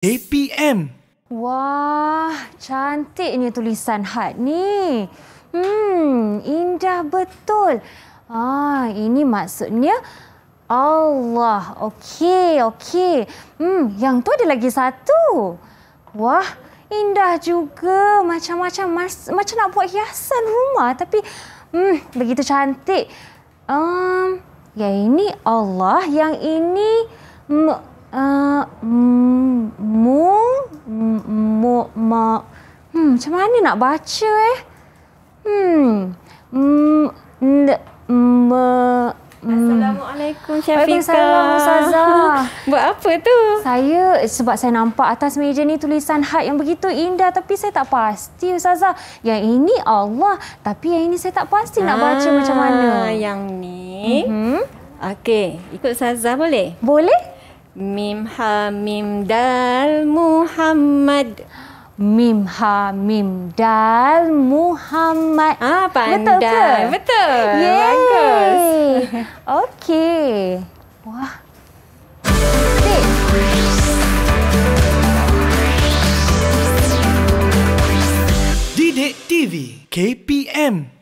KPM. Wah, cantiknya tulisan Had ni. Indah betul. Ini maksudnya Allah. Okey. Yang tu ada lagi satu. Wah, indah juga. Macam-macam. Macam nak buat hiasan rumah. Tapi, begitu cantik. Yang ini Allah. Yang ini... macam mana nak baca Assalamualaikum Syafiqah. Waalaikumsalam Ustazah. Buat apa tu? Sebab saya nampak atas meja ni tulisan Had yang begitu indah, tapi saya tak pasti Ustazah. Yang ini Allah, tapi yang ini saya tak pasti nak baca macam mana. Yang ni. Okey, ikut Ustazah boleh? Boleh? Mim ha mim dal Muhammad. Mim ha mim dal Muhammad. Pandai. Betul. Yeay. Bagus. Okey. Wah. Didik TV KPM.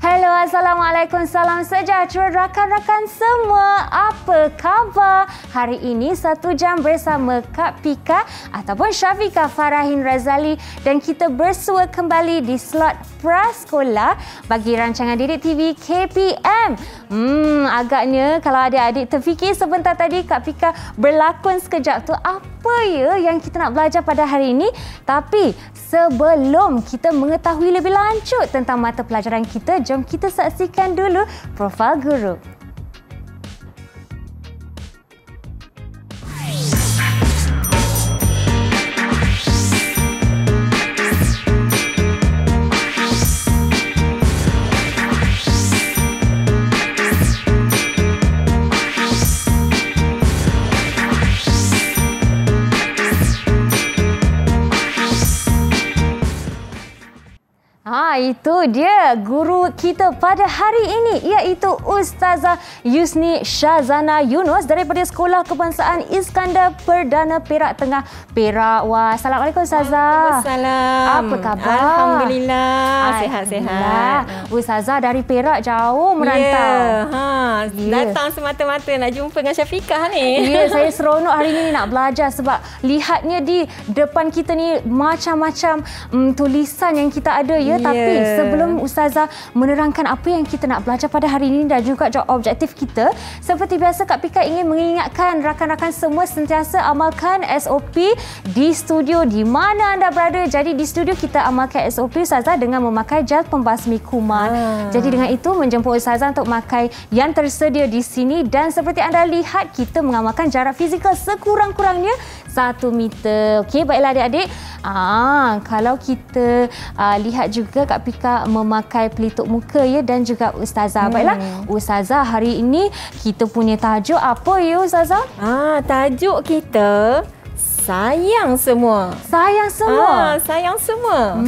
Hello, Assalamualaikum, salam sejahtera rakan-rakan semua. Apa khabar? Hari ini 1 jam bersama Kak Pika ataupun Syafiqah Farahin Razali dan kita bersua kembali di slot Prasekolah bagi rancangan Didik TV KPM. Agaknya kalau adik-adik terfikir sebentar tadi Kak Pika berlakon sekejap tu apa ya yang kita nak belajar pada hari ini? Tapi sebelum kita mengetahui lebih lanjut tentang mata pelajaran kita, jom kita saksikan dulu profil guru. Itu dia guru kita pada hari ini, iaitu Ustazah Yusni Shazana Yunus daripada Sekolah Kebangsaan Iskandar Perdana Perak Tengah, Perak. Wah, Assalamualaikum Ustazah. Waalaikumsalam. Apa khabar? Alhamdulillah. Sihat-sihat. Ustazah dari Perak jauh merantau. Datang semata-mata nak jumpa dengan Syafiqah ni. Ya, saya seronok hari ini nak belajar sebab lihatnya di depan kita ni macam-macam tulisan yang kita ada ya. Tapi sebelum Ustazah menerangkan apa yang kita nak belajar pada hari ini dan juga objektif kita, seperti biasa Kak Pika ingin mengingatkan rakan-rakan semua sentiasa amalkan SOP di studio di mana anda berada. Jadi di studio kita amalkan SOP Ustazah dengan memakai gel pembasmi kuman. Jadi dengan itu menjemput Ustazah untuk memakai yang tersedia di sini dan seperti anda lihat kita mengamalkan jarak fizikal sekurang-kurangnya 1 meter. Okey, baiklah adik-adik. Kalau kita lihat juga Kak Pika memakai pelitup muka ya dan juga Ustazah. Baiklah, Ustazah hari ini kita punya tajuk apa ya Ustazah? Tajuk kita sayang semua. Sayang semua? Sayang semua.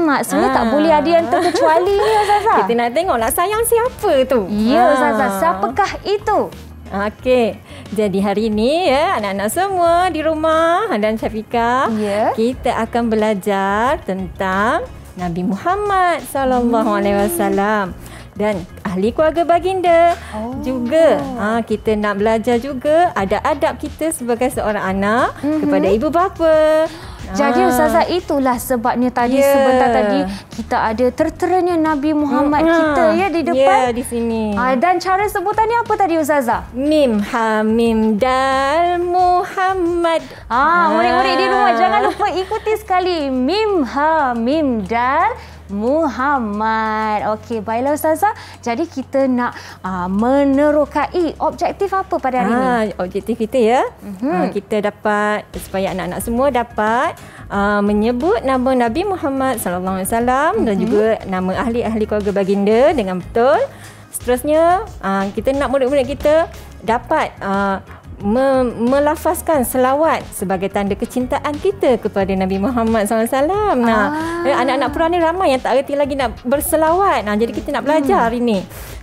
Maksudnya tak boleh ada yang terkecuali ni Ustazah. Kita nak tengoklah sayang siapa tu. Ya Ustazah, siapakah itu? Okey. Jadi hari ini ya anak-anak semua di rumah dan Syafiqah, kita akan belajar tentang Nabi Muhammad sallallahu alaihi wasallam dan ahli keluarga baginda. Juga kita nak belajar juga adab-adab kita sebagai seorang anak kepada ibu bapa. Jadi Ustazah, itulah sebabnya tadi sebentar tadi kita ada terteranya Nabi Muhammad kita ya di depan. Di sini. Dan cara sebutannya apa tadi Ustazah? Mim ha mim dal Muhammad. Murid-murid di rumah jangan lupa ikuti sekali. Mim ha mim dal Muhammad. Okey, baiklah Ustazah. Jadi kita nak menerokai objektif apa pada hari ini? Objektif kita ya. Kita dapat supaya anak-anak semua dapat menyebut nama Nabi Muhammad sallallahu alaihi wasallam dan juga nama ahli-ahli keluarga baginda dengan betul. Seterusnya kita nak murid-murid kita dapat melafazkan selawat sebagai tanda kecintaan kita kepada Nabi Muhammad SAW. Anak-anak Pura ni ramai yang tak reti lagi nak berselawat. Jadi kita nak belajar hari ni.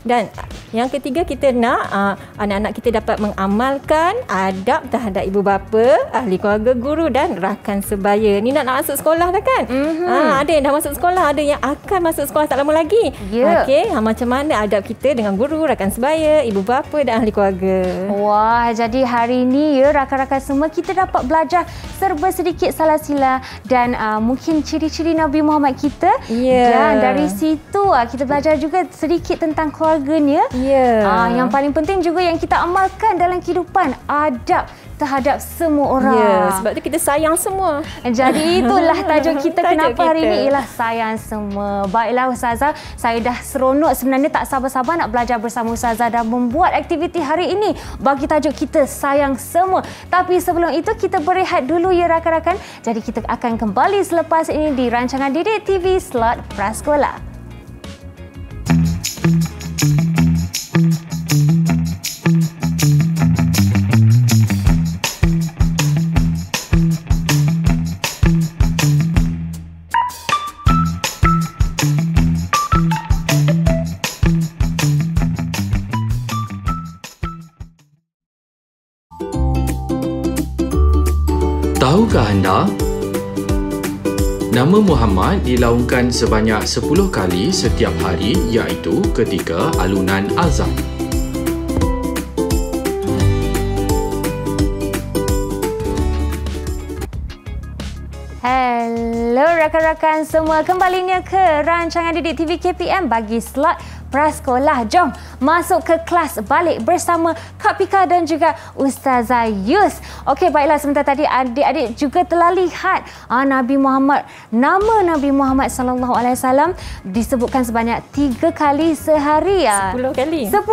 Dan yang ketiga, kita nak anak-anak kita dapat mengamalkan adab terhadap ibu bapa, ahli keluarga, guru dan rakan sebaya. Ni nak masuk sekolah dah kan? Ada yang dah masuk sekolah, ada yang akan masuk sekolah tak lama lagi. Okey, macam mana adab kita dengan guru, rakan sebaya, ibu bapa dan ahli keluarga. Wah, jadi hari ini ya rakan-rakan semua kita dapat belajar serba sedikit salah sila dan mungkin ciri-ciri Nabi Muhammad kita. Dan dari situ kita belajar juga sedikit tentang keluarganya. Yang paling penting juga yang kita amalkan dalam kehidupan, adab terhadap semua orang. Sebab tu kita sayang semua. Jadi itulah tajuk kita kenapa hari ini ialah sayang semua. Baiklah Ustazah, saya dah seronok sebenarnya, tak sabar-sabar nak belajar bersama Ustazah dan membuat aktiviti hari ini bagi tajuk kita sayang semua. Tapi sebelum itu kita berehat dulu ya rakan-rakan. Jadi kita akan kembali selepas ini di rancangan Didik TV Slot Prasekolah. Tahukah anda? Nama Muhammad dilaungkan sebanyak 10 kali setiap hari, iaitu ketika alunan azan. Hello rakan-rakan semua, kembalinya ke rancangan Didik TV KPM bagi slot Prasekolah. Jom masuk ke kelas balik bersama Kak Pika dan juga Ustazah Yus. Okey, baiklah, sebentar tadi adik-adik juga telah lihat Nabi Muhammad, nama Nabi Muhammad sallallahu alaihi wasallam disebutkan sebanyak 3 kali sehari. 10 kali. 10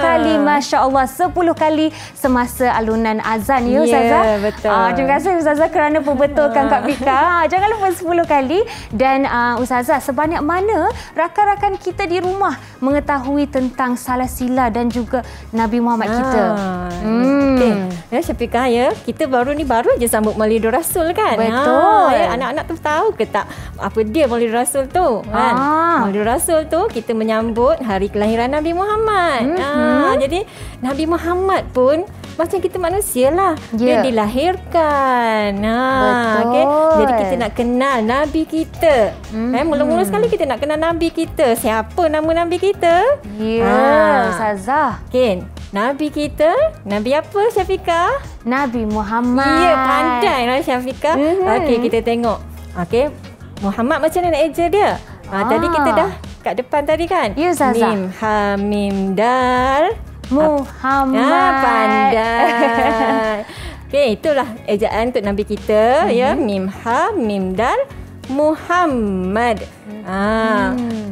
kali, masya-Allah, 10 kali semasa alunan azan ya Ustazah. Betul. Terima kasih Ustazah kerana membetulkan Kak Pika. Jangan lupa 10 kali. Dan Ustazah, sebanyak mana rakan-rakan kita di rumah mengetahui tentang salah sila dan juga Nabi Muhammad kita? Okey. Ya Syafiqah, ya, kita baru je sambut Maulidur Rasul kan? Betul. Anak-anak tu tahu ke tak apa dia Maulidur Rasul tu? Kan? Maulidur Rasul tu kita menyambut hari kelahiran Nabi Muhammad. Jadi Nabi Muhammad pun macam kita manusia lah. Dia dilahirkan. Betul. Okay? Jadi kita nak kenal Nabi kita. Mula-mula sekali kita nak kenal Nabi kita. Siapa nama Nabi kita? Ustazah. Okay. Nabi kita, Nabi apa Syafiqah? Nabi Muhammad. Ya, pandailah Syafiqah. Okey, kita tengok. Okey, Muhammad macam mana nak eja dia? Tadi kita dah kat depan tadi kan? Ya, Ustazah. Mim, ha, mim, dal. Muhammad. Pandai. Okey, itulah ejaan untuk Nabi kita. Ya, mim, ha, mim, dal. Muhammad.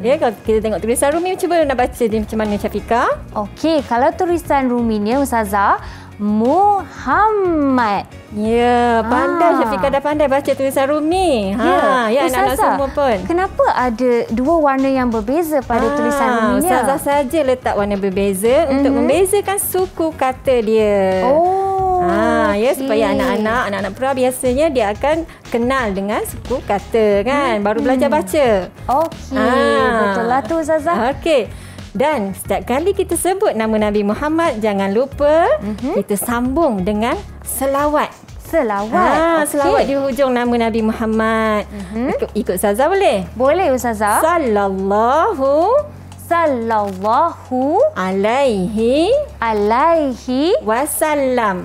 Ya, kalau kita tengok tulisan Rumi, cuba nak baca dia macam mana Syafiqah? Okey, kalau tulisan Ruminya Ustazah, Muhammad. Ya, pandai Syafiqah, dah pandai baca tulisan Rumi. Ya, anak-anak semua pun. Kenapa ada 2 warna yang berbeza pada tulisan Ruminya? Ustazah saja letak warna berbeza untuk membezakan suku kata dia. Ya, supaya anak-anak pera biasanya dia akan kenal dengan suku kata kan, baru belajar baca. Okey, betul lah tu Ustazah. Okey. Dan setiap kali kita sebut nama Nabi Muhammad, jangan lupa kita sambung dengan selawat. Selawat. Selawat di hujung nama Nabi Muhammad. Ikut Ustazah boleh? Boleh Ustazah. Sallallahu alaihi wasallam.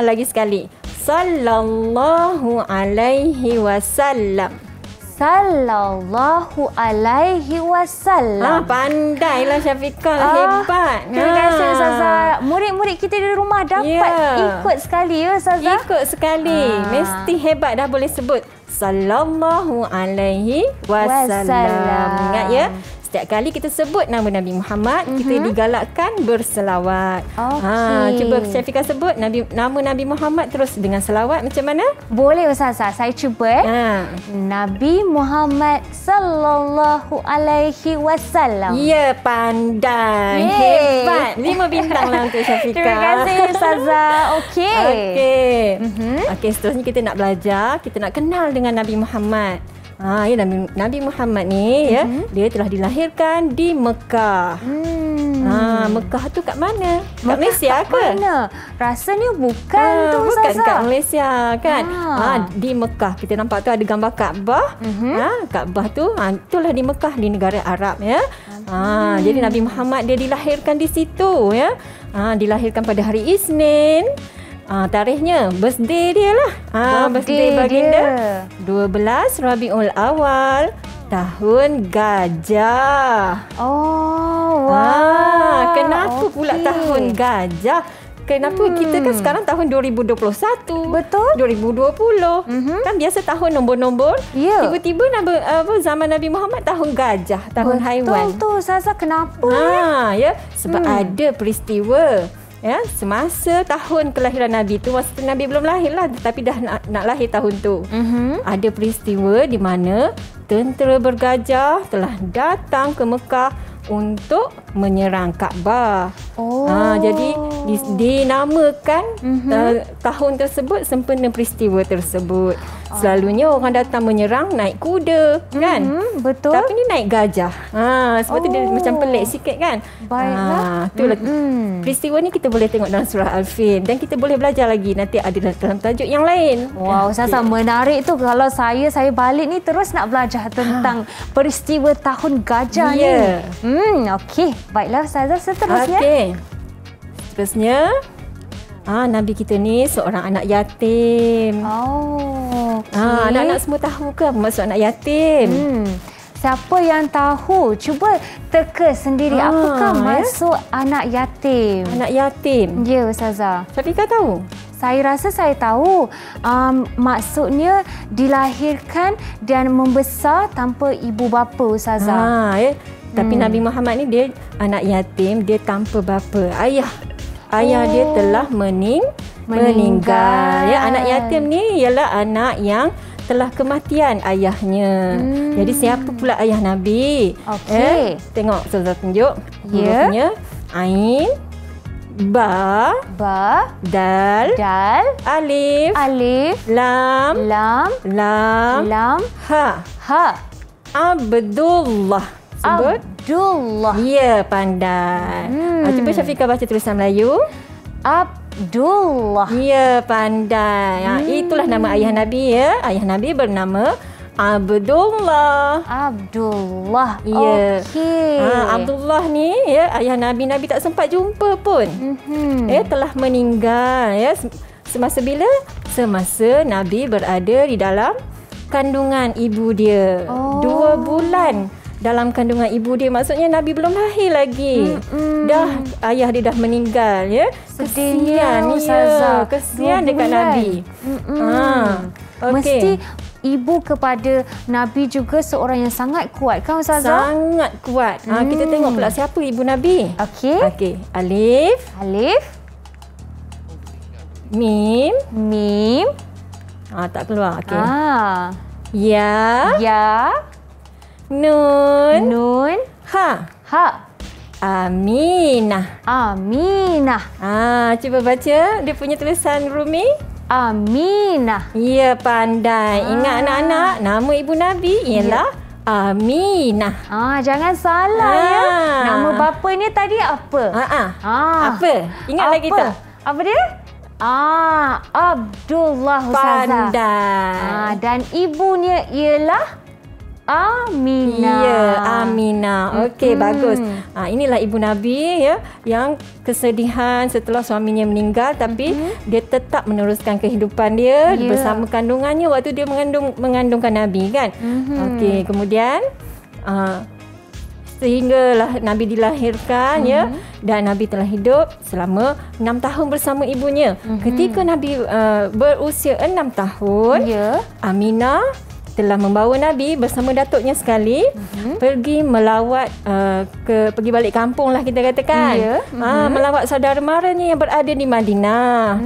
Lagi sekali. Sallallahu alaihi wasallam. Sallallahu alaihi wasallam. Pandailah Syafiqah, hebat. Terima kasih Ustazah. Murid-murid kita di rumah dapat ikut sekali ya Ustazah. Ikut sekali. Mesti hebat dah boleh sebut Sallallahu alaihi wasallam. Ingat ya, setiap kali kita sebut nama Nabi Muhammad, kita digalakkan berselawat. Cuba Syafiqah sebut nama Nabi Muhammad terus dengan selawat macam mana? Boleh Ustazah, saya cuba. Nabi Muhammad sallallahu alaihi wasallam. Ya, pandai. Hebat. 5 bintang lah untuk Syafiqah. Terima kasih Ustazah. Okey. Okey, seterusnya kita nak belajar, kita nak kenal dengan Nabi Muhammad. Nabi Muhammad ni dia telah dilahirkan di Mekah. Mekah tu kat mana? Kat Malaysia ke? Mana? Rasanya bukan tu bukan Ustazah. kat Malaysia kan. Di Mekah kita nampak tu ada gambar Kaabah. Kaabah tu itulah di Mekah, di negara Arab ya. Jadi Nabi Muhammad dia dilahirkan di situ ya. Dilahirkan pada hari Isnin. Tarikhnya birthday dia lah. Birthday baginda 12 Rabiul Awal tahun gajah. Kenapa pula tahun gajah? Kenapa kita kan sekarang tahun 2021? Betul. 2020. Kan biasa tahun nombor-nombor. Ya. Tiba-tiba zaman Nabi Muhammad tahun gajah, tahun haiwan. Betul tu Ustazah, kenapa ya? Sebab ada peristiwa. Ya, semasa tahun kelahiran Nabi tu, masa tu Nabi belum lahir lah, tapi dah nak lahir tahun tu. Ada peristiwa di mana tentera bergajah telah datang ke Mekah untuk menyerang Kaabah. Jadi dinamakan tahun tersebut sempena peristiwa tersebut. Selalunya orang datang menyerang naik kuda kan? Betul. Tapi ni naik gajah. Sebab tu dia macam pelik sikit kan? Baiklah. Itulah peristiwa ni kita boleh tengok dalam surah Al-Fil dan kita boleh belajar lagi nanti ada dalam tajuk yang lain. Wow, Ustazah, menarik tu. Kalau saya balik ni terus nak belajar tentang peristiwa tahun gajah ni. Okey. Baiklah Ustazah, seterusnya. Okey. Seterusnya, Nabi kita ni seorang anak yatim. Anak-anak semua tahu ke apa maksud anak yatim? Siapa yang tahu? Cuba teka sendiri. Apakah maksud anak yatim? Anak yatim. Ya, Ustazah. Syafika tahu? Saya rasa saya tahu. Maksudnya dilahirkan dan membesar tanpa ibu bapa, Ustazah. Tapi Nabi Muhammad ni dia anak yatim, dia tanpa bapa. Ayah dia telah meninggal. Ya, anak yatim ni ialah anak yang telah kematian ayahnya. Jadi siapa pula ayah Nabi? Okey. Tengok Ustazah tunjuk. Hurufnya Ain, Ba, Dal, Alif, Lam, Ha. Abdullah. Sebut. Abdullah. Ya, pandai. Cuba Syafika baca tulisan Melayu. Abdullah. Ya, pandai. Itulah nama ayah Nabi ya. Ayah Nabi bernama Abdullah. Abdullah. Ya. Okey. Abdullah ni ya, ayah Nabi tak sempat jumpa pun. Telah meninggal ya. Semasa bila? Semasa Nabi berada di dalam kandungan ibu dia. 2 bulan dalam kandungan ibu dia. Maksudnya Nabi belum lahir lagi. Ayah dia dah meninggal ya. Kesian Ustazah. Kesian dekat Nabi. Mesti ibu kepada Nabi juga seorang yang sangat kuat kan Ustazah? Sangat kuat. Kita tengok pula siapa ibu Nabi. Okey. Alif. Mim. Tak keluar. Okey. Ya. Nun. Ha. Aminah. Cuba baca dia punya tulisan Rumi. Aminah. Ya, pandai. Ingat anak-anak, nama ibu Nabi ialah Aminah. Jangan salah ya. Nama bapanya tadi apa? Apa? Ingat lagi tak? Apa dia? Abdullah Ustazah. Pandai. Dan ibunya ialah Aminah. Ya, Aminah. Okey, bagus. Inilah ibu Nabi ya, yang kesedihan setelah suaminya meninggal tapi dia tetap meneruskan kehidupan dia bersama kandungannya waktu dia mengandungkan Nabi kan. Okey, kemudian sehinggalah Nabi dilahirkan ya, dan Nabi telah hidup selama 6 tahun bersama ibunya. Ketika Nabi berusia 6 tahun, Aminah telah membawa Nabi bersama datuknya sekali pergi melawat pergi balik kampung lah kita katakan. Melawat saudara maranya yang berada di Madinah.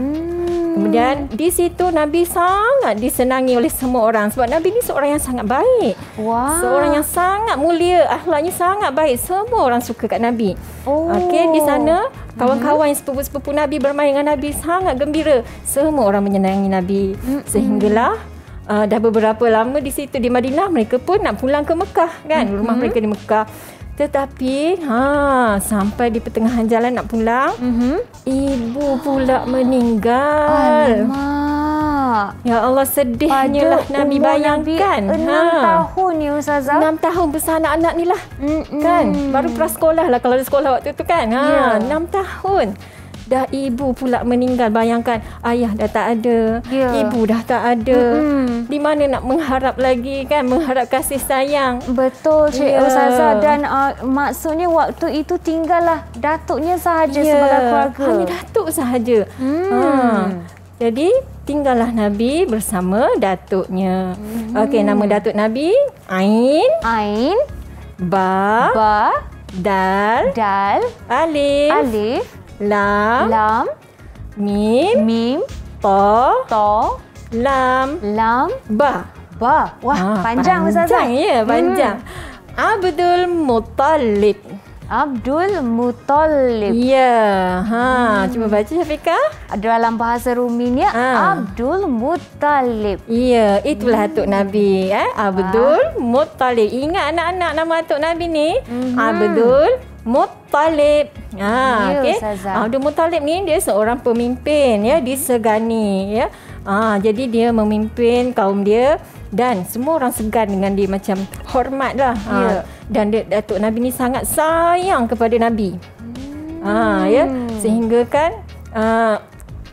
Kemudian di situ Nabi sangat disenangi oleh semua orang sebab Nabi ni seorang yang sangat baik. Seorang yang sangat mulia, akhlaknya sangat baik. Semua orang suka kat Nabi. Okey, di sana kawan-kawan yang sepupu-sepupu Nabi bermain dengan Nabi sangat gembira. Semua orang menyenangi Nabi. Sehinggalah dah beberapa lama di situ di Madinah, mereka pun nak pulang ke Mekah kan. Rumah mereka di Mekah. Tetapi sampai di pertengahan jalan nak pulang, ibu pula meninggal. Alamak. Ya Allah, sedihnya lah Nabi bayangkan. 6 tahun ni Ustazah. 6 tahun besar anak-anak ni lah. Kan? Baru prasekolah lah kalau ada sekolah waktu tu kan. 6 tahun. Dah ibu pula meninggal. Bayangkan, ayah dah tak ada. Ibu dah tak ada. Di mana nak mengharap lagi kan? Mengharap kasih sayang. Betul Cik Ustazah. Dan maksudnya waktu itu tinggallah datuknya sahaja sebagai keluarga. Hanya datuk sahaja. Jadi tinggallah Nabi bersama datuknya. Okey, nama datuk Nabi Ain, Ba, Dal, Alif, Lam, Mim, To, Lam, Ba. Wah, panjang Ustazah. Panjang, ya, panjang. Abdul Muttalib. Ya, cuba baca Syafiqah. Dalam bahasa Ruminya Abdul Muttalib. Ya, itulah atuk Nabi, Abdul Muttalib. Ingat anak-anak nama atuk Nabi ni? Abdul Muttalib. Okey. Abdul Muttalib ni dia seorang pemimpin ya, disegani ya. Jadi dia memimpin kaum dia dan semua orang segan dengan dia, macam hormatlah. Dan datuk Nabi ni sangat sayang kepada Nabi. Ya, sehingga kan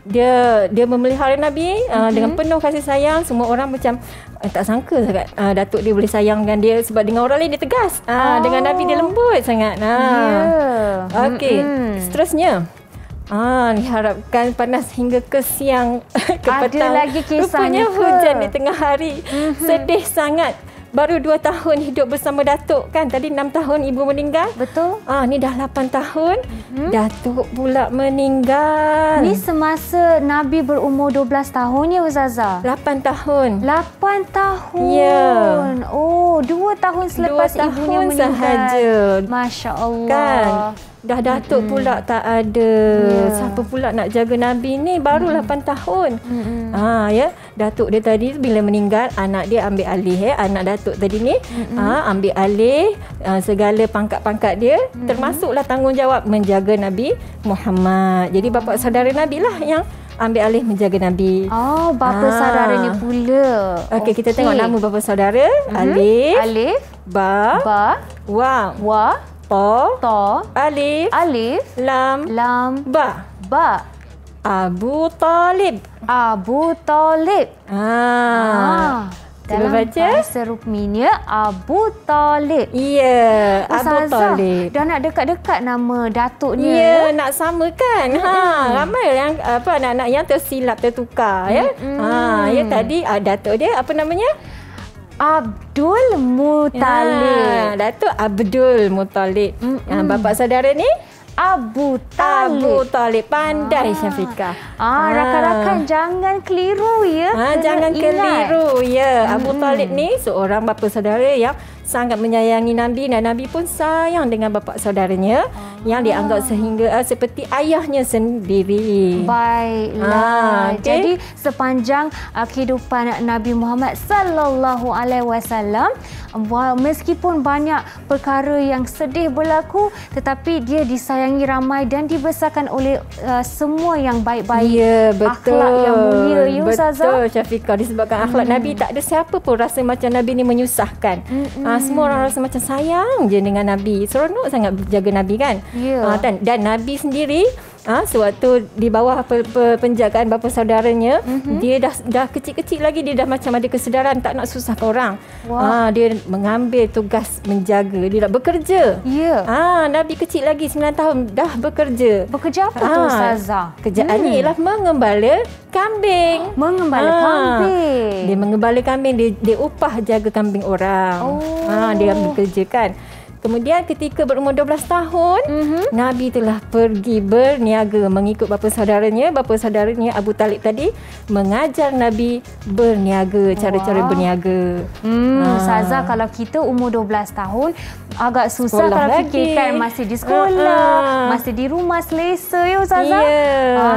dia memelihara Nabi dengan penuh kasih sayang. Semua orang macam tak sangka sangat datuk dia boleh sayang dengan dia, sebab dengan orang lain dia tegas. Dengan Nabi dia lembut sangat. Okey, seterusnya. Diharapkan panas hingga ke siang, ke petang. Ada lagi kisahnya. Rupanya hujan di tengah hari. Sedih sangat. Baru 2 tahun hidup bersama datuk kan. Tadi 6 tahun ibu meninggal. Betul. Ni dah 8 tahun. Datuk pula meninggal. Ni semasa Nabi berumur 12 tahun ya Ustazah? 8 tahun. 8 tahun. Ya. Oh, 2 tahun selepas 2 ibunya tahun meninggal. sahaja. Masya Allah. Kan? Dah datuk pula tak ada. Siapa pula nak jaga Nabi ni? Baru 8 tahun. Ya, datuk dia tadi bila meninggal, anak dia ambil alih anak datuk tadi ni ambil alih segala pangkat-pangkat dia, termasuklah tanggungjawab menjaga Nabi Muhammad. Jadi bapa saudara Nabi lah yang ambil alih menjaga Nabi. Bapa saudaranya pula. Okey, kita tengok nama bapa saudara. Alif, Ba, Wa, To, Alif, Lam, Ba. Abu Talib. Dalam bahasa Ruminya Abu Talib. Ya, Abu Talib. Dah nak dekat-dekat nama datuknya. Ya, nak sama kan. Ramai yang anak-anak yang tersilap, tertukar ya. Ya, tadi datuk dia apa namanya? Abdul Muttalib. Datuk Abdul Muttalib. Bapa saudara ni Abu Talib. Pandai Syafiqah. Rakan-rakan jangan keliru ya. Jangan keliru ya. Abu Talib ni seorang bapa saudara yang sangat menyayangi Nabi, dan Nabi pun sayang dengan bapa saudaranya yang dianggap sehingga seperti ayahnya sendiri. Baiklah. Jadi sepanjang kehidupan Nabi Muhammad sallallahu alaihi wasallam, meskipun banyak perkara yang sedih berlaku, tetapi dia disayangi ramai dan dibesarkan oleh semua yang baik-baik. Ya, betul. Akhlak yang mulia ya Ustazah. Betul Syafiqah. Disebabkan akhlak Nabi, tak ada siapa pun rasa macam Nabi ni menyusahkan. Semua orang rasa macam sayang je dengan Nabi. Seronok sangat jaga Nabi kan. Dan Nabi sendiri sewaktu di bawah penjagaan bapa saudaranya, dia dah kecil-kecil lagi, dia dah macam ada kesedaran tak nak susahkan orang. Dia mengambil tugas menjaga, dia dah bekerja. Nabi kecil lagi 9 tahun dah bekerja. Bekerja apa tu Ustazah? Kerjaannya ialah mengembala kambing. Kambing. Dia mengembala kambing, dia upah jaga kambing orang. Dia bekerja kan. Kemudian ketika berumur 12 tahun, Nabi telah pergi berniaga mengikut bapa saudaranya. Bapa saudaranya Abu Talib tadi mengajar Nabi berniaga, cara-cara berniaga. Ustazah, kalau kita umur 12 tahun, agak susah Sekolah kalau lagi. fikirkan masih di sekolah, masih di rumah selesa ya Ustazah.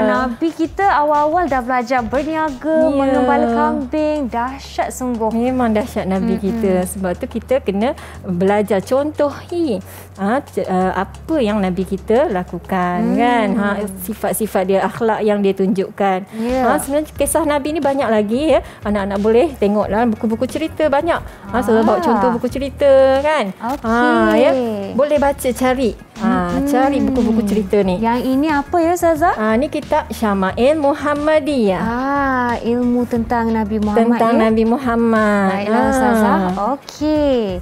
Nabi kita awal-awal dah belajar berniaga, mengembala kambing. Dahsyat sungguh. Memang dahsyat Nabi kita. Sebab tu kita kena belajar contohi apa yang Nabi kita lakukan kan. Sifat-sifat dia, akhlak yang dia tunjukkan. Sebenarnya kisah Nabi ni banyak lagi ya. Anak-anak boleh tengoklah buku-buku cerita banyak. Saya bawa contoh buku cerita kan. Ya. Boleh baca, cari. Cari buku-buku cerita ni. Yang ini apa ya Ustazah? Ni kitab Syama'il Muhammadiyah. Ilmu tentang Nabi Muhammad. Tentang Nabi Muhammad. Baiklah Ustazah. Okey.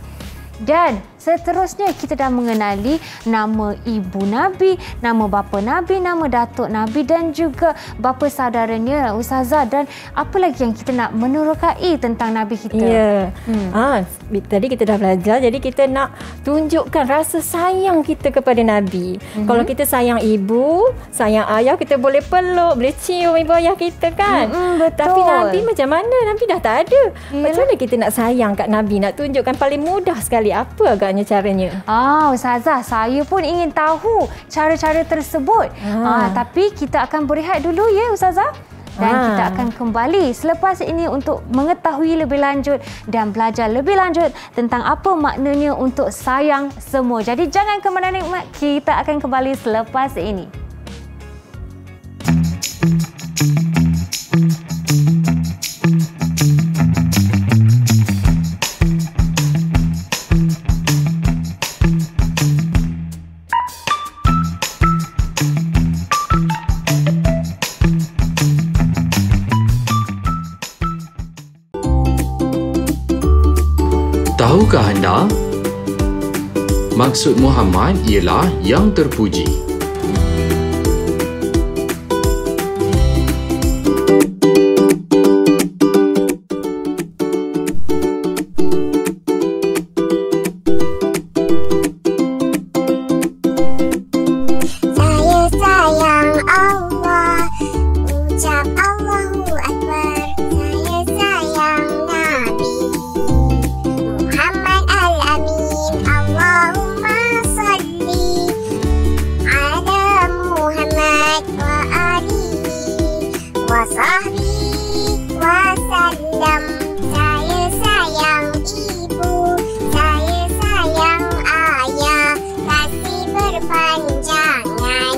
Dan seterusnya kita dah mengenali nama ibu Nabi, nama bapa Nabi, nama datuk Nabi dan juga bapa saudaranya Ustazah. Dan apa lagi yang kita nak menerokai tentang Nabi kita? Ya. Tadi kita dah belajar, jadi kita nak tunjukkan rasa sayang kita kepada Nabi. Kalau kita sayang ibu, sayang ayah, kita boleh peluk, boleh cium ibu ayah kita kan. Betul. Tapi Nabi macam mana? Nabi dah tak ada. Macam mana kita nak sayang kat Nabi? Nak tunjukkan paling mudah sekali. Apa agaknya caranya? Ustazah, saya pun ingin tahu cara-cara tersebut. Tapi kita akan berehat dulu ya Ustazah. Dan kita akan kembali selepas ini untuk mengetahui lebih lanjut dan belajar lebih lanjut tentang apa maknanya untuk sayang semua. Jadi jangan ke mana-mana, kita akan kembali selepas ini. Tahukah anda? Maksud Muhammad ialah yang terpuji. Saya sayang Allah, ucap Allahu Akbar. Saya sayang Nabi Muhammad Al-Amin. Allahumma salli ala Muhammad wa alihi wa sahbihi wa sallam. Saya sayang ibu, saya sayang ayah. Kasih berpanjangan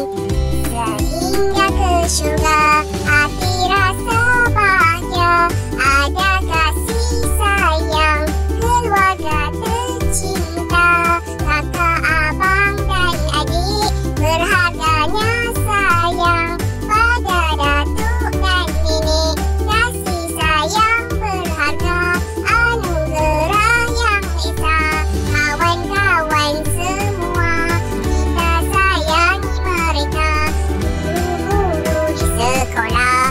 sehingga ke syurga. Hati rasa bahagia, ada kasih sayang keluarga tercinta. Kakak, abang dan adik, berharganya sayang pada datuk dan nenek. Kasih sayang berharga, anugerah yang esa. Kawan-kawan semua, kita sayangi mereka. Guru-guru di sekolah,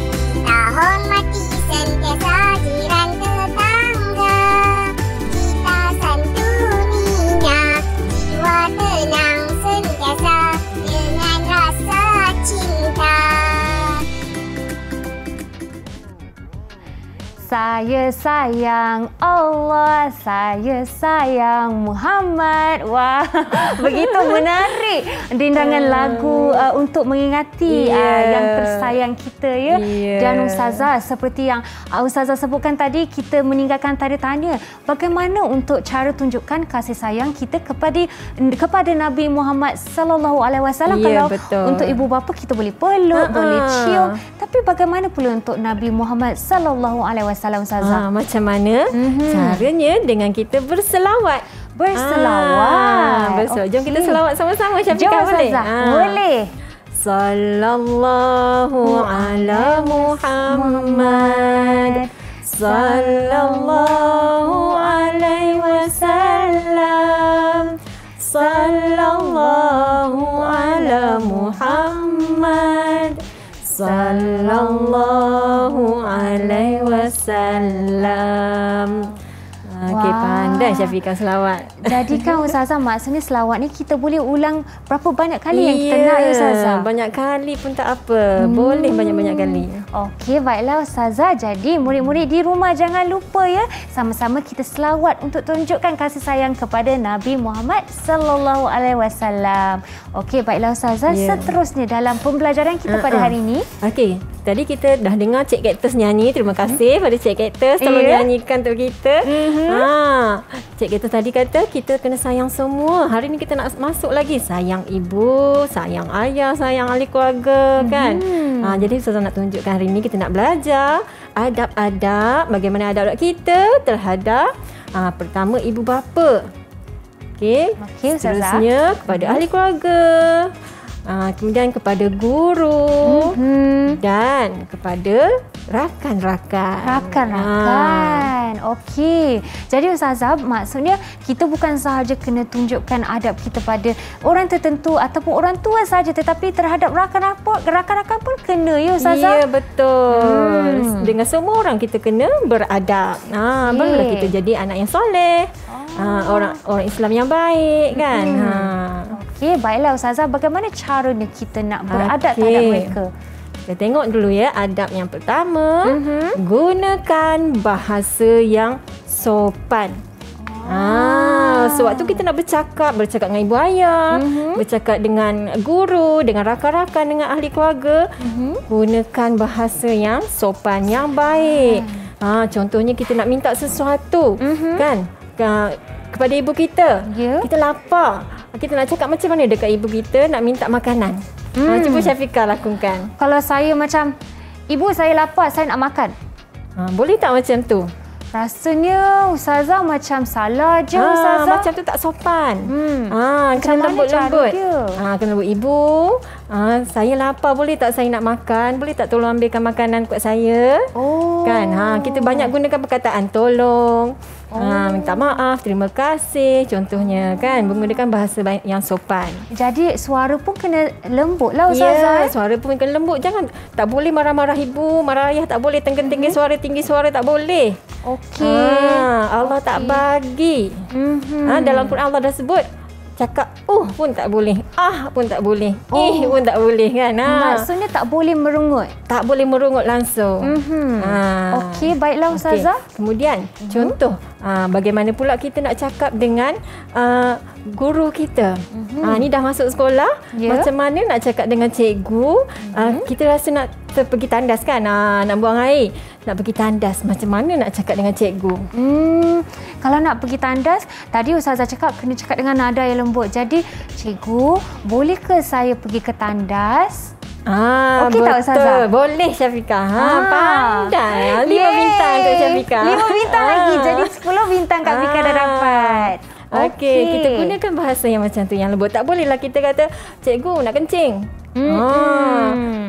kita hormati sentiasa jiran tetangga. Kita santuninya, jiwa tenang sentiasa dengan rasa cinta. Saya sayang Allah, saya sayang Muhammad. Wah, begitu menarik dindangan lagu untuk mengingati yang tersayang kita ya. Dan Ustazah, seperti yang Ustazah sebutkan tadi, kita meninggalkan tanda tanya bagaimana untuk cara tunjukkan kasih sayang kita kepada Nabi Muhammad sallallahu alaihi wasallam. Kalau betul. untuk ibu bapa kita boleh peluk, boleh cium, tapi bagaimana pula untuk Nabi Muhammad sallallahu alaihi wasallam Ustazah? Macam mana? Caranya dengan kita berselawat. Jom kita selawat sama-sama. Syafiqah, boleh? Boleh. Sallallahu ala Muhammad, sallallahu alaihi wasallam, sallallahu ala Muhammad, sallallahu alaihi wasallam. Okey, pandai Pandai Syafiqah selawat. Jadi kan Ustazah, maksudnya selawat ni kita boleh ulang berapa banyak kali yang kita nak ya Ustazah? Banyak kali pun tak apa. Boleh banyak-banyak kali. Okey, baiklah Ustazah. Jadi murid-murid di rumah jangan lupa ya, sama-sama kita selawat untuk tunjukkan kasih sayang kepada Nabi Muhammad sallallahu alaihi wasallam. Okey, baiklah Ustazah. Seterusnya dalam pembelajaran kita pada hari ini. Okey, tadi kita dah dengar Cik Cactus nyanyi. Terima kasih pada Cik Cactus tolong nyanyikan untuk kita. Cik Cactus tadi kata kita kena sayang semua. Hari ni kita nak masuk lagi sayang ibu, sayang ayah, sayang ahli keluarga kan. Jadi Ustazah nak tunjukkan hari ni kita nak belajar adab-adab, bagaimana adab kita terhadap pertama ibu bapa. Okey, seterusnya kepada ahli keluarga. Kemudian kepada guru dan kepada rakan-rakan. Okey. Jadi Ustazah, maksudnya kita bukan sahaja kena tunjukkan adab kita pada orang tertentu ataupun orang tua saja, tetapi terhadap rakan-rakan pun kena ya Ustazah? Ya, betul. Dengan semua orang kita kena beradab. Barulah kita jadi anak yang soleh. Orang Islam yang baik kan. Okey, baiklah Ustazah, bagaimana caranya kita nak beradab terhadap mereka? Kita tengok dulu ya adab yang pertama. Gunakan bahasa yang sopan. Sewaktu kita nak bercakap dengan ibu ayah, bercakap dengan guru, dengan rakan-rakan, dengan ahli keluarga, gunakan bahasa yang sopan, yang baik. Contohnya kita nak minta sesuatu kan, kepada ibu kita. Kita lapar. Kita nak cakap macam mana dekat ibu kita nak minta makanan. Cuba Syafiqah lakukan. Kalau saya macam, ibu saya lapar, saya nak makan. Boleh tak macam tu? Rasanya Ustazah macam salah je Ustazah. Macam tu tak sopan. Kena lembut-lembut. Kena lembut. Ibu, saya lapar, boleh tak saya nak makan? Boleh tak tolong ambilkan makanan buat saya? Kan? Kita banyak gunakan perkataan tolong, minta maaf, terima kasih contohnya kan, menggunakan bahasa yang sopan. Jadi suara pun kena lembut lah Ustazah. Suara pun kena lembut. Jangan, tak boleh marah-marah ibu, marah ayah tak boleh, tinggi suara tak boleh. Allah tak bagi. Dalam Quran Allah dah sebut, cakap pun tak boleh, pun tak boleh, pun tak boleh kan. Maksudnya tak boleh merungut. Tak boleh merungut langsung. Okey, baiklah Ustazah. Kemudian contoh, bagaimana pula kita nak cakap dengan guru kita. Ni dah masuk sekolah, macam mana nak cakap dengan cikgu? Kita rasa nak pergi tandas kan, nak buang air, nak pergi tandas, macam mana nak cakap dengan cikgu? Kalau nak pergi tandas, tadi Ustazah cakap kena cakap dengan nada yang lembut. Jadi, cikgu, boleh ke saya pergi ke tandas? Okey tak Ustazah? Boleh Syafiqah. Pandai. 5 bintang untuk Syafiqah. 5 bintang lagi. Jadi 10 bintang Kak Fika dah dapat. Okey, kita gunakan bahasa yang macam tu, yang lembut. Tak bolehlah kita kata, cikgu nak kencing.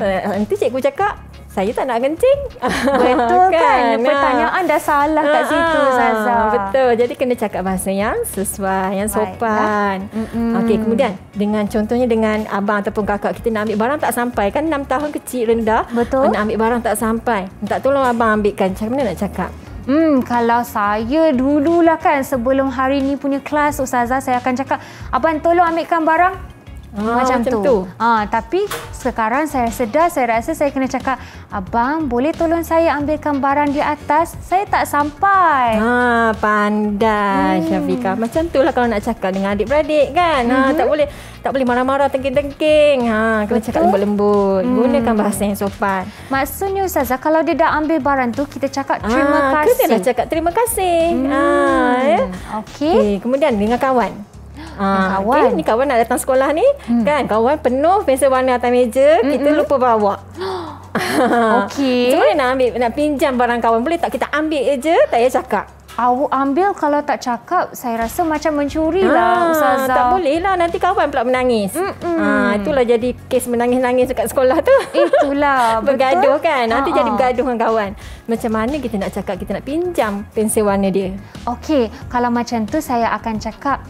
Nanti cikgu cakap, saya tak nak kencing. Betul kan? Pertanyaan dah salah kat situ Ustazah. Betul. Jadi kena cakap bahasa yang sesuai, yang sopan. Okey, kemudian dengan contohnya dengan abang ataupun kakak, kita nak ambil barang tak sampai kan, 6 tahun kecil rendah. Betul. Nak ambil barang tak sampai, minta tolong abang ambilkan. Macam mana nak cakap? Kalau saya dululah kan, sebelum hari ni punya kelas Ustazah, saya akan cakap, abang tolong ambilkan barang. Macam tu. Tapi sekarang saya sedar, saya rasa saya kena cakap, abang boleh tolong saya ambilkan barang di atas, saya tak sampai. Pandai Syafiqah. Macam tu lah kalau nak cakap dengan adik-beradik kan. Tak boleh marah-marah, tengking-tengking. Kena cakap lembut-lembut. Gunakan bahasa yang sopan. Maksudnya Ustazah, kalau dia dah ambil barang tu, kita cakap terima kasih. Kita dah cakap terima kasih. Okey. Kemudian dengan kawan. Kawan. Ni kawan nak datang sekolah ni kan, kawan penuh pensel warna atas meja, kita lupa bawa. Okey. Macam mana nak pinjam barang kawan? Boleh tak kita ambil je, tak payah cakap? Awak ambil, kalau tak cakap, saya rasa macam mencuri lah Ustazah. Tak boleh lah, nanti kawan pula menangis. Itulah jadi kes menangis-nangis dekat sekolah tu. Itulah, bergaduh kan, nanti jadi bergaduh dengan kawan. Macam mana kita nak cakap kita nak pinjam pensel warna dia? Okey, kalau macam tu saya akan cakap,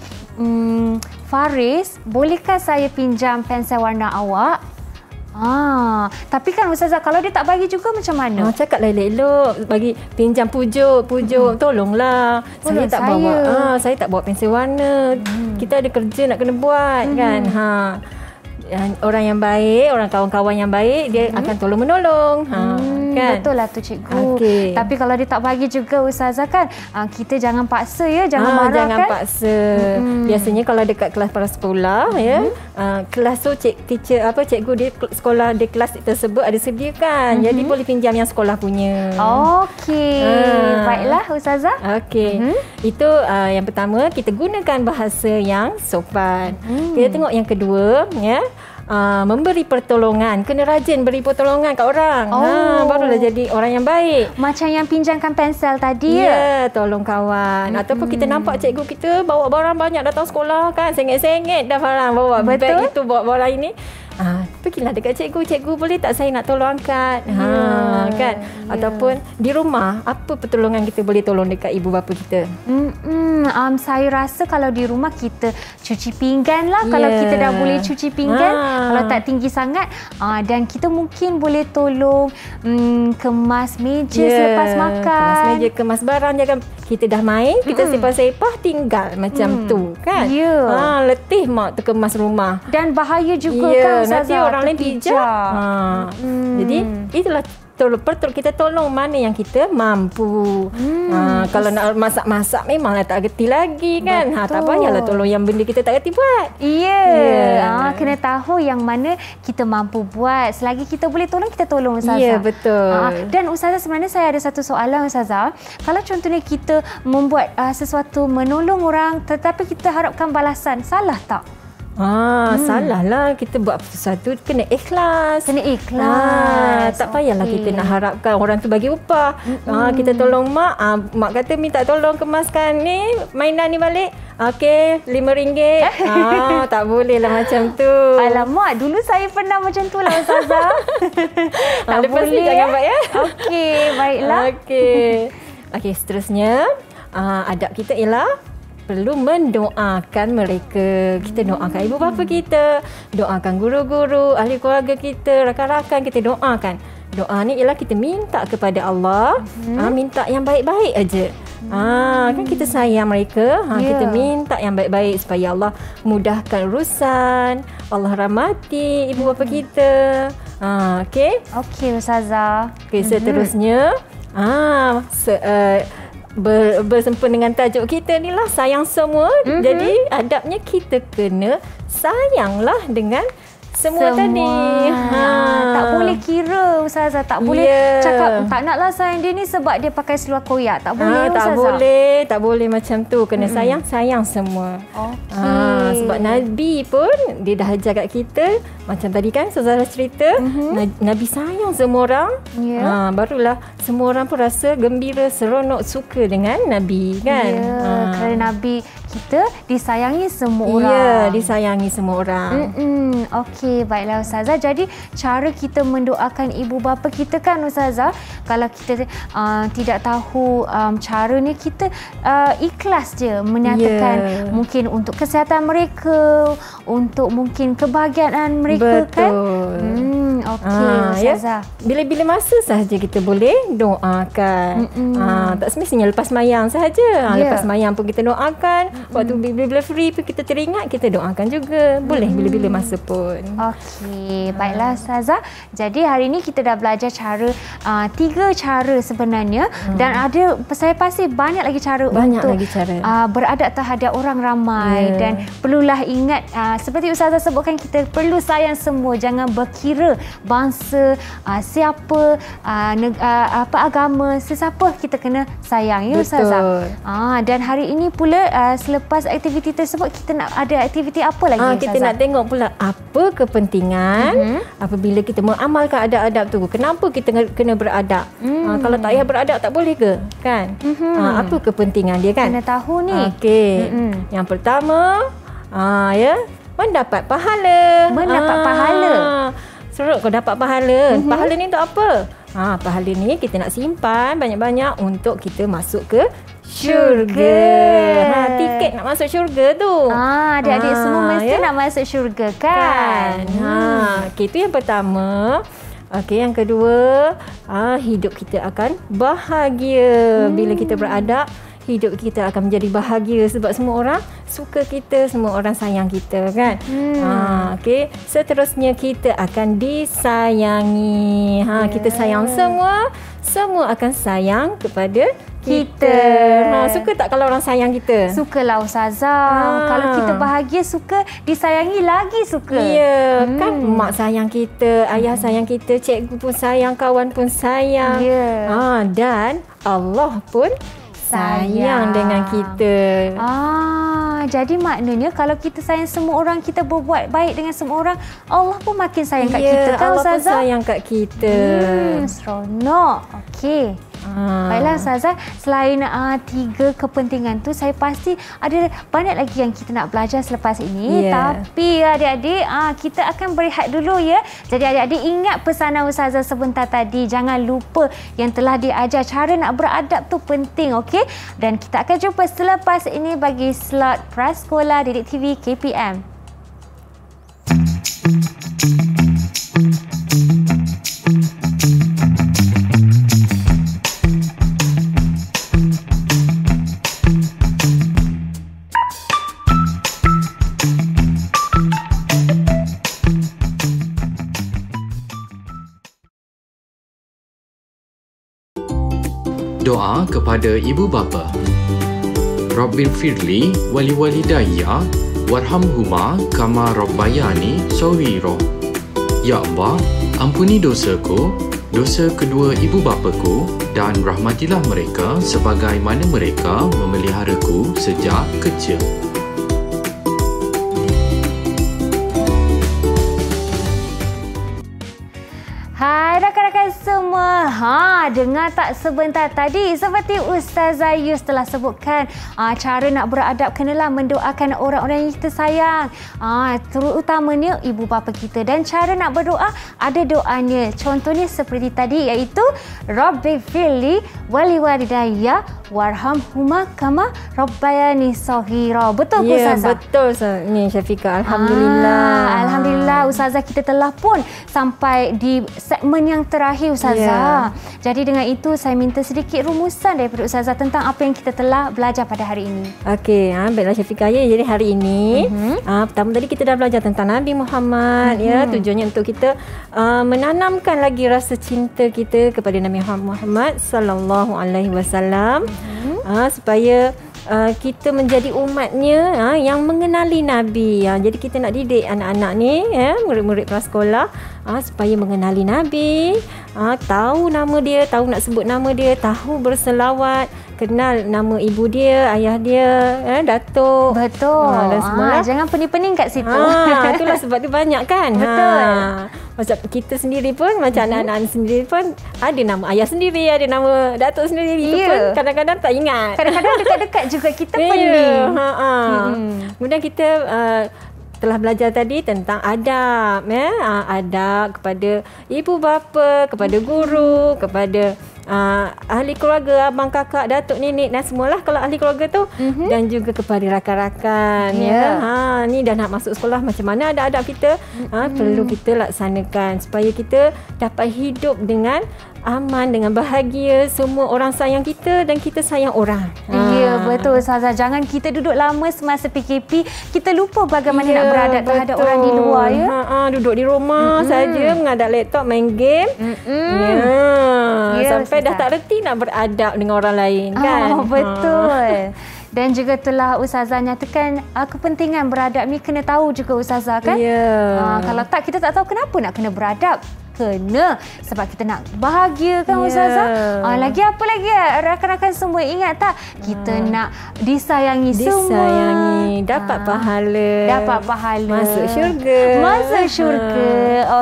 Faris, bolehkah saya pinjam pensel warna awak? Tapi kan Ustazah, kalau dia tak bagi juga macam mana? Cakaplah elok-elok, bagi pinjam pujuk, tolonglah. Saya tak bawa pensel warna. Kita ada kerja nak kena buat kan. Orang yang baik, orang kawan-kawan yang baik, dia akan tolong-menolong. Kan? Betul lah tu cikgu. Tapi kalau dia tak bagi juga Ustazah kan, kita jangan paksa ya, jangan marah jangan kan. paksa. Biasanya kalau dekat kelas para sekolah ya, kelas tu cikgu dia sekolah di kelas tersebut ada sediakan. Jadi boleh pinjam yang sekolah punya. Baiklah Ustazah. Itu yang pertama, kita gunakan bahasa yang sopan. Kita tengok yang kedua ya. Memberi pertolongan, kena rajin beri pertolongan kat orang. Barulah jadi orang yang baik. Macam yang pinjamkan pensel tadi tolong kawan. Ataupun kita nampak cikgu kita bawa barang banyak datang sekolah kan, sengit-sengit dah barang bawa. Betul. Beg itu bawa barang ini. Pergilah dekat cikgu, boleh tak saya nak tolong angkat? Kan? Ataupun di rumah, apa pertolongan kita boleh tolong dekat ibu bapa kita? Saya rasa kalau di rumah kita cuci pinggan lah. Kalau kita dah boleh cuci pinggan, kalau tak tinggi sangat, dan kita mungkin boleh tolong kemas meja selepas makan. Kemas meja, kemas barang. Jangan kita dah main, kita sepah-sepah tinggal macam tu kan. Letih mak terkemas rumah. Dan bahaya juga kan nanti orang lain pijak. Jadi itulah kita tolong mana yang kita mampu. Kalau nak masak-masak memanglah tak gerti lagi kan. Tak payahlah tolong yang benda kita tak gerti buat. Kena tahu yang mana kita mampu buat. Selagi kita boleh tolong, kita tolong Ustazah. Ya, betul. Dan Ustazah, sebenarnya saya ada satu soalan Ustazah. Kalau contohnya kita membuat sesuatu menolong orang tetapi kita harapkan balasan, salah tak? Salah lah. Kita buat sesuatu kena ikhlas. Tak payahlah kita nak harapkan orang tu bagi upah. Kita tolong mak. Mak kata minta tolong kemaskan ni mainan ni balik. Okey, RM5. Tak boleh lah macam tu. Alamak, dulu saya pernah macam tu lah Ustazah. Tak lepas boleh. Ni jangan buat ya. Baiklah. Okey, seterusnya adab kita ialah perlu mendoakan mereka. Kita doakan ibu bapa kita, doakan guru-guru, ahli keluarga kita, rakan-rakan kita doakan. Doa ni ialah kita minta kepada Allah, minta yang baik-baik aja. Kan kita sayang mereka, kita minta yang baik-baik supaya Allah mudahkan urusan, Allah rahmati ibu bapa kita. Okey Ustazah. Seterusnya bersempena dengan tajuk kita ni lah, sayang semua. Jadi adabnya kita kena sayanglah dengan semua tadi. Tak boleh kira Ustazah, tak boleh cakap tak naklah sayang dia ni sebab dia pakai seluar koyak. Tak boleh Ustazah. Tak boleh macam tu. Kena sayang semua. Sebab Nabi pun dia dah ajar kat kita, macam tadi kan Ustazah cerita, Nabi sayang semua orang. Barulah semua orang pun rasa gembira, seronok, suka dengan Nabi kan. Kerana Nabi kita disayangi semua orang. Disayangi semua orang. Okey, baiklah Ustazah. Jadi cara kita mendoakan ibu bapa kita kan Ustazah, kalau kita tidak tahu cara ni, kita ikhlas je menyatakan mungkin untuk kesihatan mereka, untuk mungkin kebahagiaan mereka. Kan. Okey Ustazah. Bila-bila masa sahaja kita boleh doakan. Tak semestinya lepas mayang sahaja. Lepas mayang pun kita doakan. Waktu bila-bila free pun kita teringat, kita doakan juga. Boleh bila-bila masa pun. Okey, baiklah Ustazah. Jadi hari ini kita dah belajar cara 3 cara sebenarnya, dan ada, saya pasti banyak lagi cara untuk beradab terhadap orang ramai. Dan perlulah ingat seperti Ustazah sebutkan, kita perlu sayang semua. Jangan berkira bangsa, siapa, apa agama, sesiapa kita kena sayang ya Ustazah. Dan hari ini pula selepas aktiviti tersebut, kita nak ada aktiviti apa lagi Ustazah? Kita nak tengok pula apa kepentingan apabila kita mengamalkan adab-adab tu. Kenapa kita kena beradab? Kalau tak payah beradab tak boleh ke? Kan? Apa kepentingan dia kan? Kena tahu ni. Yang pertama, mendapat pahala. Mendapat pahala. Serut kau dapat pahala. Pahala ni untuk apa? Pahala ni kita nak simpan banyak-banyak untuk kita masuk ke syurga. Tiket nak masuk syurga tu. Adik-adik semua mesti nak masuk syurga kan? Okey, itu yang pertama. Okey, yang kedua, hidup kita akan bahagia. Bila kita beradab, hidup kita akan menjadi bahagia sebab semua orang suka kita, semua orang sayang kita kan. Okey, seterusnya kita akan disayangi. Kita sayang semua akan sayang kepada kita. Suka tak kalau orang sayang kita? Sukalah Ustazah. Kalau kita bahagia, suka, disayangi lagi suka. Ya, kan mak sayang kita, ayah sayang kita, cikgu pun sayang, kawan pun sayang. Dan Allah pun sayang dengan kita. Jadi maknanya kalau kita sayang semua orang, kita berbuat baik dengan semua orang, Allah pun makin sayang kat kita kan Allah Ustazah? pun sayang kat kita. Seronok. Okey. Baiklah Ustazah, selain 3 kepentingan tu, saya pasti ada banyak lagi yang kita nak belajar selepas ini. Tapi adik-adik, kita akan berehat dulu ya. Jadi adik-adik ingat pesanan Ustazah sebentar tadi. Jangan lupa yang telah diajar cara nak beradab tu penting, okey? Dan kita akan jumpa selepas ini bagi slot Prasekolah Didik TV KPM. Doa kepada ibu bapa. Rabbil firli wali walidayya warhamhuma kama rabbayani shaghira. Ya Allah, ampuni dosaku, dosa kedua ibu bapaku dan rahmatilah mereka sebagaimana mereka memeliharaku sejak kecil. Hai rakan-rakan semua. Dengar tak sebentar tadi seperti Ustazah Yus telah sebutkan, cara nak beradab kenalah mendoakan orang-orang yang kita sayang. Terutamanya ibu bapa kita, dan cara nak berdoa ada doanya. Contohnya seperti tadi, iaitu Rabbi firli wali walidayya warhamhuma kama rabbayani shaghira. Betul ke Ustazah? Betul ni Syafiqah. Alhamdulillah Ustazah kita telah pun sampai di segmen yang terakhir Ustazah. Jadi dengan itu saya minta sedikit rumusan daripada Ustazah tentang apa yang kita telah belajar pada hari ini. Okey, baiklah Syafiqah ya. Jadi hari ini pertama tadi kita dah belajar tentang Nabi Muhammad ya. Tujuannya untuk kita menanamkan lagi rasa cinta kita kepada Nabi Muhammad sallallahu alaihi wasallam, supaya kita menjadi umatnya yang mengenali Nabi. Jadi kita nak didik anak-anak ni, murid-murid prasekolah, supaya mengenali Nabi, tahu nama dia, tahu nak sebut nama dia, tahu berselawat, kenal nama ibu dia, ayah dia, datuk. Betul. Jangan pening-pening kat situ. Itulah sebab dia banyak kan. Betul. Macam kita sendiri pun, macam anak-anak sendiri pun ada nama ayah sendiri, ada nama datuk sendiri. Itu pun kadang-kadang tak ingat. Kadang-kadang dekat-dekat juga kita pening. Kemudian kita telah belajar tadi tentang adab, adab kepada ibu bapa, kepada guru, kepada ahli keluarga, abang, kakak, datuk, nenek dan semualah kalau ahli keluarga tu, dan juga kepada rakan-rakan. Ni dah nak masuk sekolah, macam mana ada adab kita, perlu kita laksanakan supaya kita dapat hidup dengan aman, dengan bahagia. Semua orang sayang kita dan kita sayang orang. Ya, betul Ustazah. Jangan kita duduk lama semasa PKP, kita lupa bagaimana nak beradab terhadap orang di luar ya. Duduk di rumah saja mengadap laptop, main game. Sampai dah tak reti nak beradab dengan orang lain kan. Betul. Dan juga telah Ustazah nyatakan kepentingan beradab ni kena tahu juga Ustazah kan. Kalau tak, kita tak tahu kenapa nak kena beradab. Kena sebab kita nak bahagia kan Ustazah. Lagi apa lagi rakan-rakan semua, ingat tak, kita nak disayangi semua, dapat pahala, masuk syurga.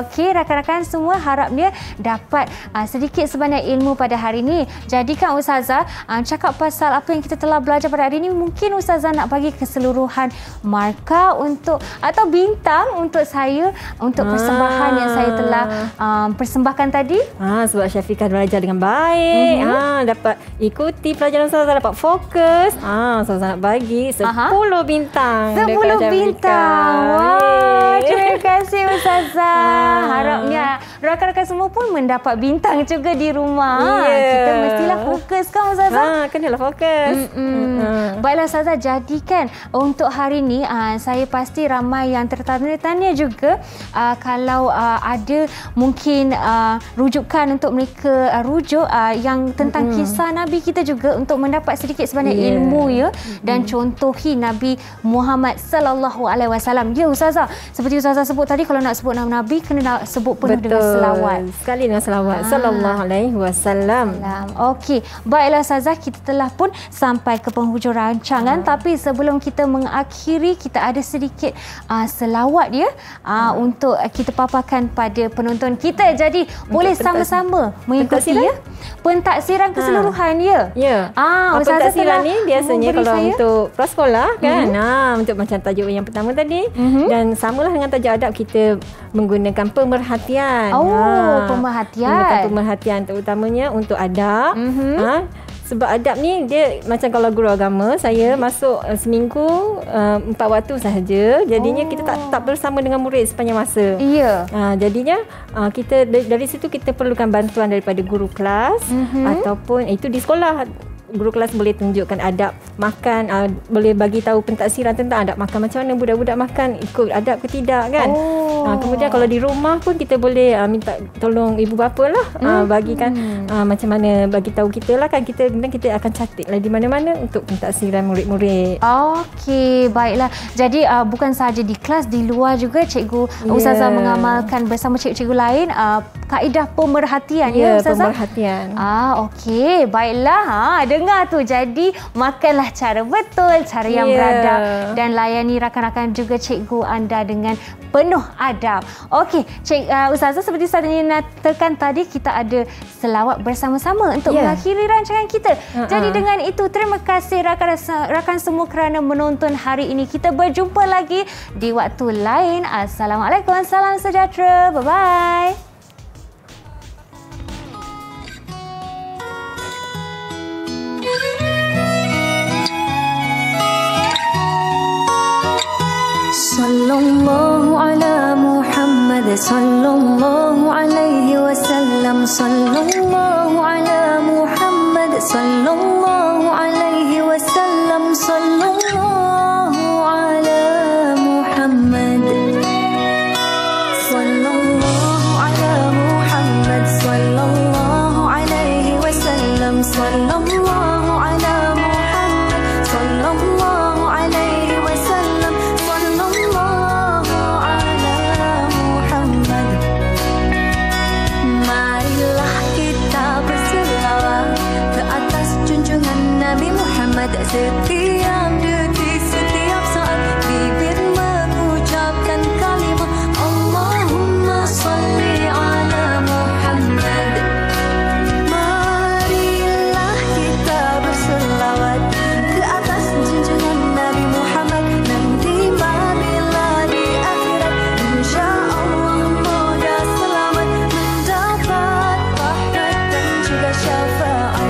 Okey rakan-rakan semua, harapnya dapat sedikit sebanyak ilmu pada hari ini. Jadi kan Ustazah, cakap pasal apa yang kita telah belajar pada hari ini, mungkin Ustazah nak bagi keseluruhan markah untuk atau bintang untuk saya, untuk persembahan yang saya telah persembahkan tadi? Sebab Syafiqah belajar dengan baik. Dapat ikuti pelajaran Ustazah, dapat fokus. Ustazah nak bagi 10 bintang. 10 bintang. Wah, terima kasih Ustazah. Harapnya rakan-rakan semua pun mendapat bintang juga di rumah. Kita mestilah fokus kan Ustazah? Kenalah fokus. Baiklah Ustazah, jadi kan untuk hari ni saya pasti ramai yang tertanya-tanya juga kalau ada mungkin rujukan untuk mereka rujuk yang tentang kisah Nabi kita juga untuk mendapat sedikit sebanyak ilmu dan contohi Nabi Muhammad sallallahu alaihi wasallam. Ya Ustazah, seperti Ustazah sebut tadi, kalau nak sebut nama Nabi kena nak sebut penuh dengan selawat. Sekali dengan selawat sallallahu alaihi wasallam. Okey, baiklah Ustazah, kita telah pun sampai ke penghujung rancangan, tapi sebelum kita mengakhiri, kita ada sedikit selawat untuk kita paparkan pada penonton kita. Jadi boleh sama-sama mengikuti pentaksiran keseluruhan pentaksiran ni biasanya kalau untuk prasekolah kan, untuk macam tajuk yang pertama tadi, dan samalah dengan tajuk adab, kita menggunakan pemerhatian. Pemerhatian. Menggunakan pemerhatian terutamanya untuk adab. Sebab adab ni dia macam kalau guru agama, saya masuk seminggu 4 waktu sahaja. Jadinya kita tak bersama dengan murid sepanjang masa. Jadinya kita dari situ kita perlukan bantuan daripada guru kelas ataupun itu di sekolah. Guru kelas boleh tunjukkan adab makan, boleh bagi tahu pentaksiran tentang adab makan, macam mana budak-budak makan, ikut adab ke tidak kan. Kemudian kalau di rumah pun kita boleh minta tolong ibu bapa lah, bagikan macam mana, bagi tahu kita lah kan, kita akan catat lah di mana-mana untuk pentaksiran murid-murid. Okey, baiklah. Jadi bukan sahaja di kelas, di luar juga cikgu Ustazah mengamalkan bersama cikgu-cikgu lain kaedah pemerhatian Ustazah. Pemerhatian. Okey, baiklah. Dengar tu. Jadi makanlah cara betul, cara yang beradab, dan layani rakan-rakan juga cikgu anda dengan penuh adab. Okey, Ustazah, seperti saya nyatakan tadi, kita ada selawat bersama-sama untuk mengakhiri rancangan kita. Jadi dengan itu, terima kasih rakan semua kerana menonton hari ini. Kita berjumpa lagi di waktu lain. Assalamualaikum, salam sejahtera. Bye-bye. Sallallahu ala Muhammad sallallahu alaihi wasallam. Sallallahu ala Muhammad sallallahu alaihi wasallam. Sallallahu ala Muhammad. Sallallahu ala Muhammad sallallahu alaihi wasallam. Sallallahu ala Muhammad sallallahu alaihi wasallam. Nabi Muhammad setiap detik, setiap saat bibir mengucapkan kalimah Allahumma salli ala Muhammad. Marilah kita berselawat ke atas junjungan Nabi Muhammad. Nanti bila di akhirat insya-Allah mudah selamat mendapat rahmat dan juga syafaat.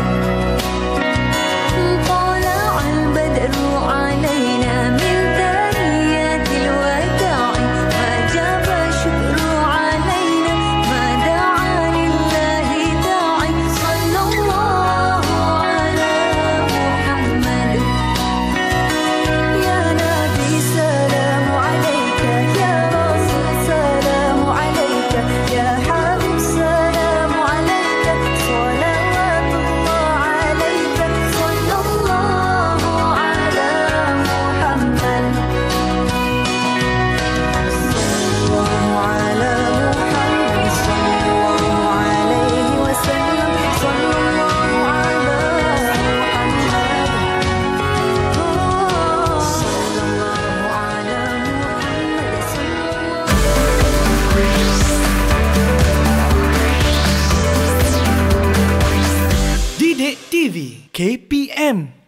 Didik TV KPM